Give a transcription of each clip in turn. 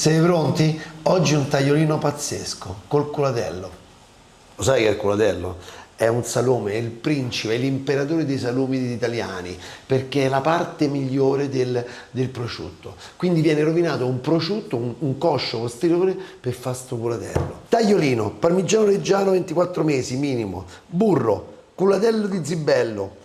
Siete pronti? Oggi un tagliolino pazzesco col culatello. Lo sai che è il culatello? È un salume, è il principe, è l'imperatore dei salumi italiani, perché è la parte migliore del prosciutto. Quindi viene rovinato un prosciutto, un coscio posteriore per fare sto culatello. Tagliolino, parmigiano reggiano 24 mesi minimo, burro, culatello di zibello,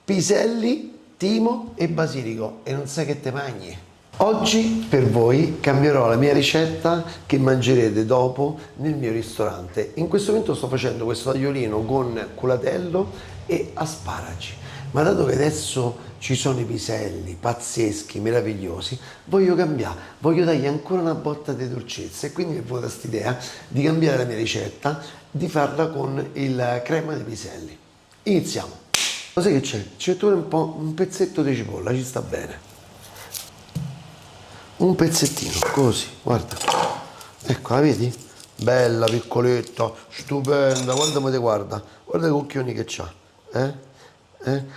piselli, timo e basilico. E non sai che te mangi. Oggi per voi cambierò la mia ricetta che mangerete dopo nel mio ristorante. In questo momento sto facendo questo tagliolino con culatello e asparagi, ma dato che adesso ci sono i piselli pazzeschi, meravigliosi, voglio cambiare, voglio dargli ancora una botta di dolcezza e quindi mi è venuta quest'idea di cambiare la mia ricetta, di farla con il crema dei piselli. Iniziamo. Lo sai che c'è? C'è un pezzetto di cipolla, ci sta bene. Un pezzettino, così, guarda, ecco, la vedi? Bella, piccoletta, stupenda, guarda come te guarda che occhioni che c'ha,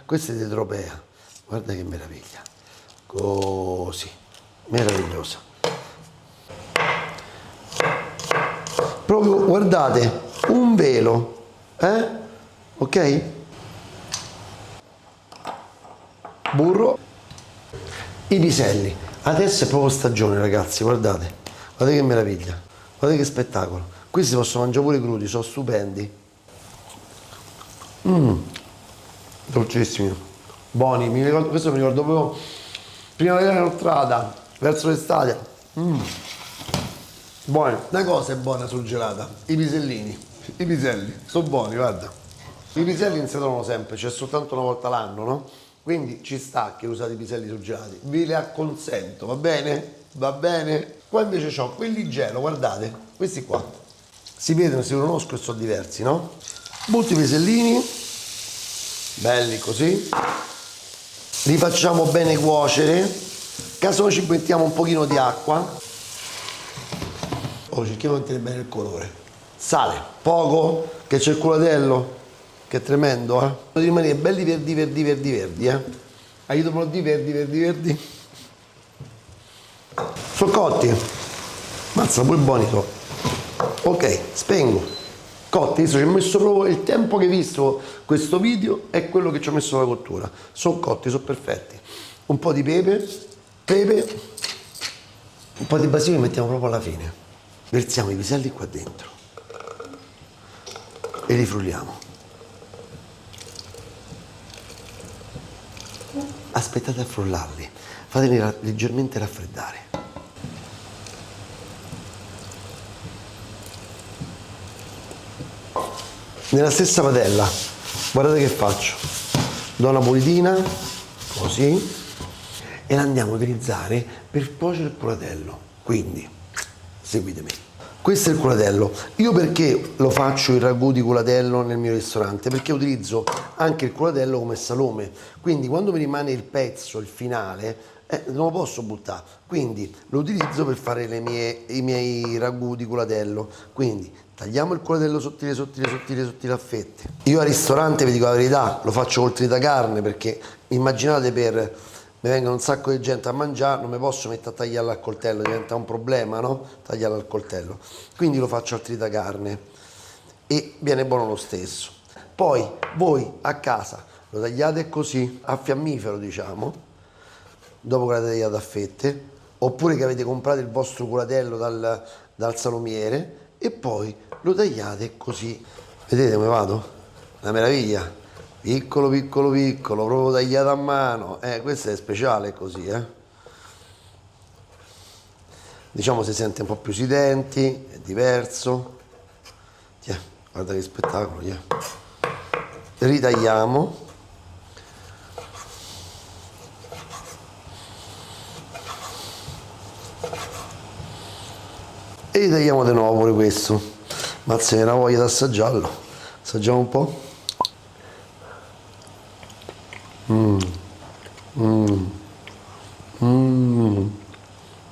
questa è di tropea, guarda che meraviglia, così, meravigliosa. Proprio, guardate, un velo, ok? Burro, i piselli. Adesso è proprio stagione, ragazzi, guardate che meraviglia, guardate che spettacolo. Questi si possono mangiare pure crudi, sono stupendi. Dolcissimi, buoni, questo mi ricordo proprio primavera inoltrata, verso l'estate. Buoni. Una cosa è buona sul gelato, i pisellini, i piselli, sono buoni, guarda. I piselli non si trovano sempre, c'è soltanto una volta l'anno, no? Quindi ci sta che usate i piselli surgelati, ve li acconsento, va bene? Va bene? Qua invece ho quelli gelo, guardate, questi qua. Si vedono, si conoscono e sono diversi, no? Butto i pisellini, belli così. Li facciamo bene cuocere. Caso ci mettiamo un pochino di acqua. Cerchiamo di mantenere bene il colore. Sale, poco, che c'è il culatello. Che è tremendo, eh? Devono rimanere belli verdi, Aiuto però di verdi. Sono cotti. Mazza, pure buoni sono. Ok, spengo. Cotti, adesso ci ho messo proprio il tempo che hai visto questo video è quello che ci ho messo la cottura. Sono cotti, sono perfetti. Un po' di pepe, un po' di basilico mettiamo proprio alla fine. Versiamo i piselli qua dentro e li frulliamo. Aspettate a frullarli, fateli leggermente raffreddare. Nella stessa padella, guardate che faccio, do una pulitina, così, e la andiamo a utilizzare per cuocere il culatello. Quindi, seguitemi. Questo è il culatello. Io perché lo faccio il ragù di culatello nel mio ristorante? Perché utilizzo anche il culatello come salume. Quindi quando mi rimane il pezzo, il finale, non lo posso buttare. Quindi lo utilizzo per fare i miei ragù di culatello. Quindi tagliamo il culatello sottile a fette. Io al ristorante, vi dico la verità, lo faccio col tritacarne perché immaginate mi vengono un sacco di gente a mangiare, non mi posso mettere a tagliarla al coltello, diventa un problema, no? Tagliarla al coltello. Quindi lo faccio al tritacarne e viene buono lo stesso. Poi voi a casa lo tagliate così, a fiammifero diciamo, dopo che l'avete tagliato a fette, oppure che avete comprato il vostro culatello dal salumiere e poi lo tagliate così. Vedete come vado? Una meraviglia. Piccolo, proprio tagliato a mano. Questo è speciale così, Diciamo si sente un po' più sui denti, è diverso. Guarda che spettacolo, Ritagliamo. E ritagliamo di nuovo pure questo. Mazza, ne ho voglia di assaggiarlo. Assaggiamo un po'.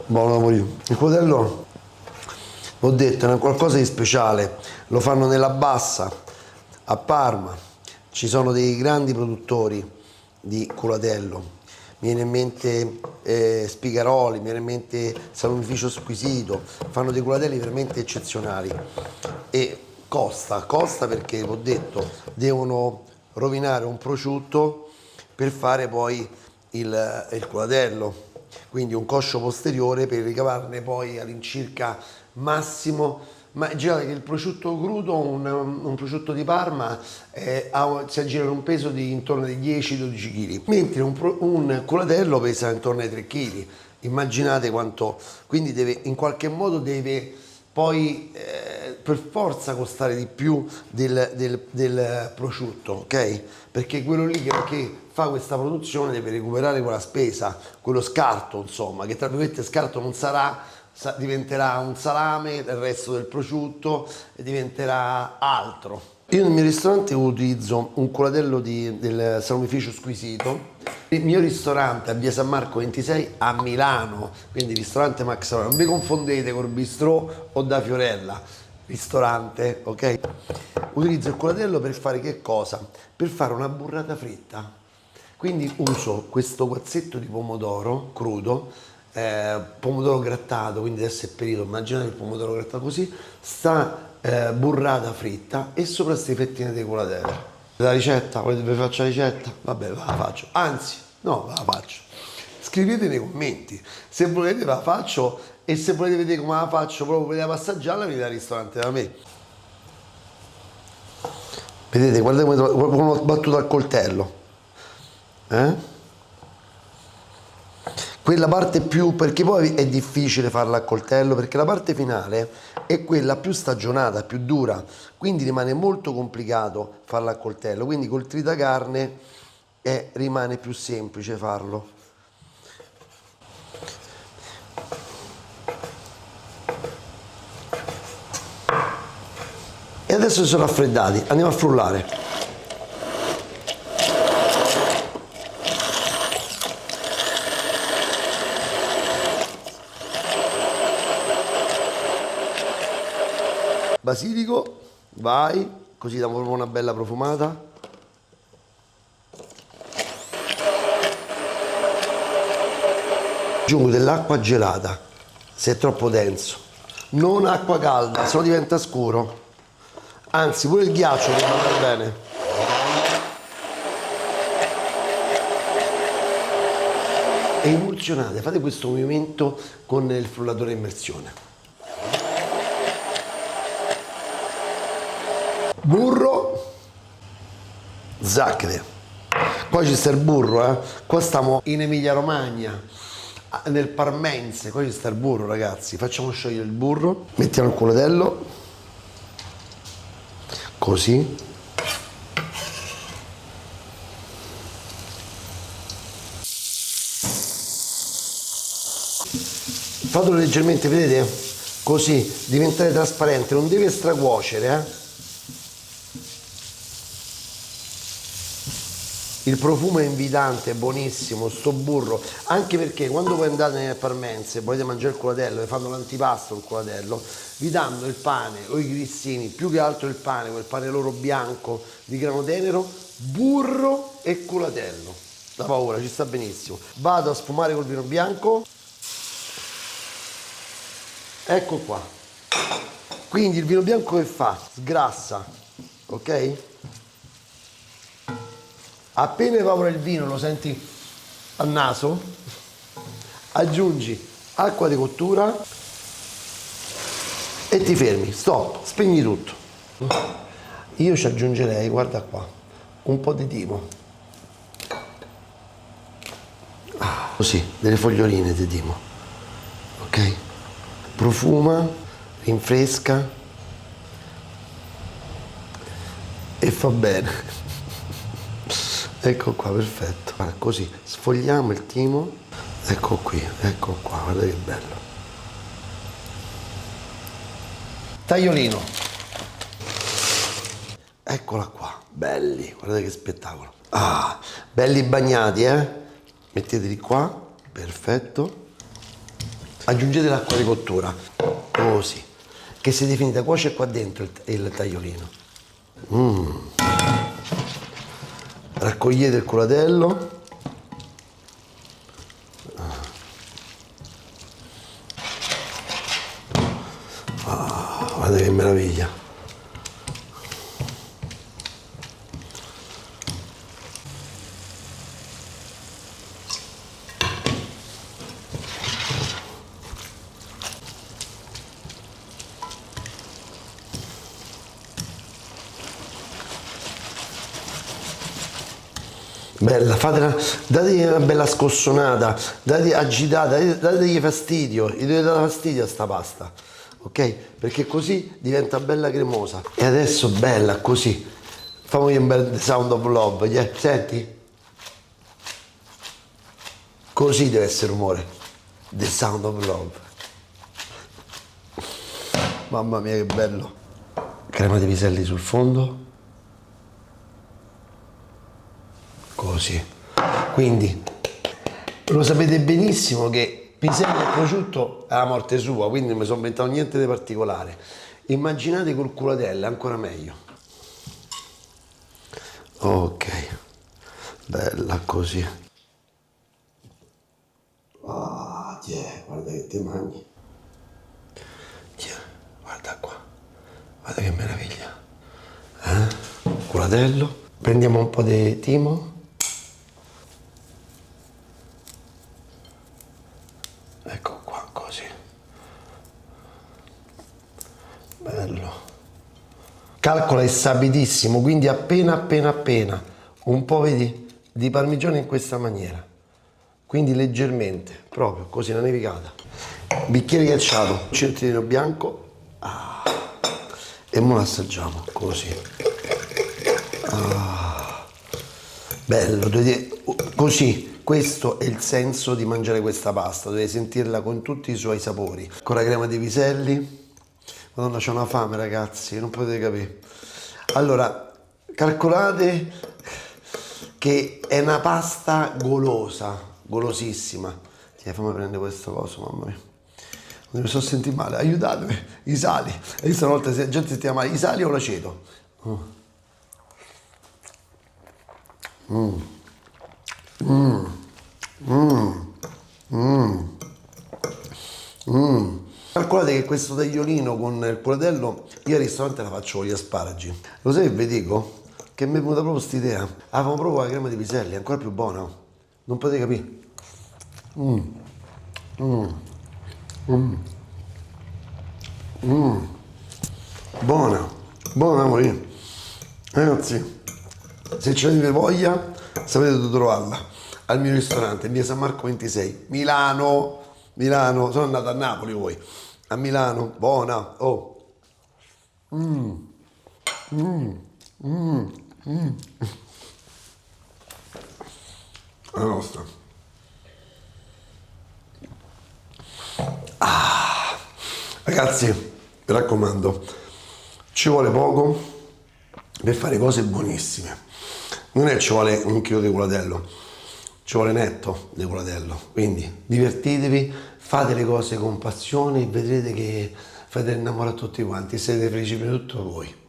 Buono da morire. Il culatello, l'ho detto, è qualcosa di speciale. Lo fanno nella Bassa, a Parma. Ci sono dei grandi produttori di culatello. mi viene in mente Spigaroli, mi viene in mente Salumificio Squisito, fanno dei culatelli veramente eccezionali. E costa perché, ho detto, devono rovinare un prosciutto per fare poi il culatello, quindi un coscio posteriore per ricavarne poi all'incirca massimo. Ma immaginate che il prosciutto crudo, un prosciutto di Parma, si aggira in un peso di intorno ai 10-12 kg, mentre un culatello pesa intorno ai 3 kg. Immaginate quanto, quindi in qualche modo deve poi per forza costare di più del prosciutto, ok? Perché quello lì che fa questa produzione deve recuperare quella spesa, quello scarto, insomma, che tra virgolette scarto non sarà, diventerà un salame, il resto del prosciutto e diventerà altro. Io nel mio ristorante utilizzo un culatello del Salumificio Squisito. Il mio ristorante a via San Marco 26 a Milano, quindi ristorante Max Aurora. Non vi confondete col bistrò o da Fiorella, ristorante, ok? Utilizzo il culatello per fare che cosa? Per fare una burrata fritta. Quindi uso questo guazzetto di pomodoro crudo, pomodoro grattato, quindi adesso è perito, immaginate il pomodoro grattato così, sta burrata fritta e sopra queste fettine di culatello. La ricetta? Volete che vi faccia la ricetta? Vabbè, ve la faccio. Anzi, no, ve la faccio. Scrivete nei commenti. Se volete ve la faccio, e se volete vedere come la faccio, proprio vedete la passaggiarla, venite al ristorante da me. Vedete, guardate come l'ho battuto al coltello. Quella parte più, perché poi è difficile farla a coltello, perché la parte finale è quella più stagionata, più dura, quindi rimane molto complicato farla a coltello, quindi col tritacarne rimane più semplice farlo. E adesso si sono raffreddati, andiamo a frullare. Basilico, vai, così diamo proprio una bella profumata. Aggiungo dell'acqua gelata, se è troppo denso. Non acqua calda, se no diventa scuro. Anzi, pure il ghiaccio che va bene. E emulsionate, fate questo movimento con il frullatore a immersione. Burro, zaccheri. Qua ci sta il burro, qua stiamo in Emilia Romagna, nel Parmense, qua ci sta il burro, ragazzi. Facciamo sciogliere il burro, mettiamo il culatello, così. Fatelo leggermente, vedete? Così, diventare trasparente, non deve stracuocere, Il profumo è invitante, è buonissimo, sto burro, anche perché quando voi andate nel Parmense, volete mangiare il culatello, vi fanno l'antipasto il culatello, vi danno il pane o i grissini, più che altro il pane, quel pane loro bianco di grano tenero, burro e culatello. La paura, ci sta benissimo. Vado a sfumare col vino bianco. Ecco qua. Quindi il vino bianco che fa? Sgrassa, ok? Appena evapora il vino, lo senti al naso, aggiungi acqua di cottura e ti fermi, stop, spegni tutto. Io ci aggiungerei, guarda qua, un po' di timo. Così, delle foglioline di timo, ok? Profuma, rinfresca e fa bene. Ecco qua, perfetto. Guarda, così sfogliamo il timo. Ecco qui, ecco qua, guarda che bello. Tagliolino. Eccola qua, belli, guardate che spettacolo. Ah, belli bagnati, Metteteli qua, perfetto. Aggiungete l'acqua di cottura, così, che si è finita, cuoce qua dentro il tagliolino. Raccogliete il culatello, Guarda che meraviglia. Bella, fatela, dategli una bella scossonata, date agitata, dategli fastidio, gli dovete dare fastidio a sta pasta, ok? Perché così diventa bella cremosa. E adesso bella così, famogli un bel sound of love, senti? Così deve essere il rumore, the sound of love. Mamma mia che bello. Crema di piselli sul fondo. Così. Quindi lo sapete benissimo che piselli e prosciutto è la morte sua, quindi non mi sono inventato niente di particolare. Immaginate col culatello, è ancora meglio. Ok, bella così. Ah, guarda che ti mangi. Guarda qua, guarda che meraviglia. Culatello. Prendiamo un po' di timo. Ecco qua, così. Bello. Calcola è sapidissimo, quindi appena un po', vedi, di parmigiano in questa maniera. Quindi leggermente, proprio così, una nevicata. Bicchiere ghiacciato, centrino bianco. E ora lo assaggiamo, così. Bello, così. Questo è il senso di mangiare questa pasta, dovete sentirla con tutti i suoi sapori. Con la crema di piselli. Madonna, c'ho una fame ragazzi, non potete capire. Allora, calcolate che è una pasta golosa, golosissima. Fammi prendere questo coso, mamma mia. Non mi sto sentendo male, aiutatemi, i sali. E stanotte se la gente si chiama male, i sali o l'aceto? Calcolate che questo tagliolino con il culatello io al ristorante la faccio con gli asparagi. Lo sai che vi dico? Che mi è venuta proprio quest'idea. Avevo proprio la crema di piselli, è ancora più buona. Non potete capire. Buona, buona morire. Ragazzi, se ce n'avete voglia, sapete dove trovarla. Al mio ristorante, in via San Marco 26, Milano. Sono andato a Napoli voi. A Milano, buona. Oh. La nostra. Ragazzi, mi raccomando, ci vuole poco per fare cose buonissime. Non è ci vuole un chilo di culatello, ci vuole netto di culatello. Quindi divertitevi, fate le cose con passione e vedrete che fate innamorare tutti quanti, siete felici per tutto voi.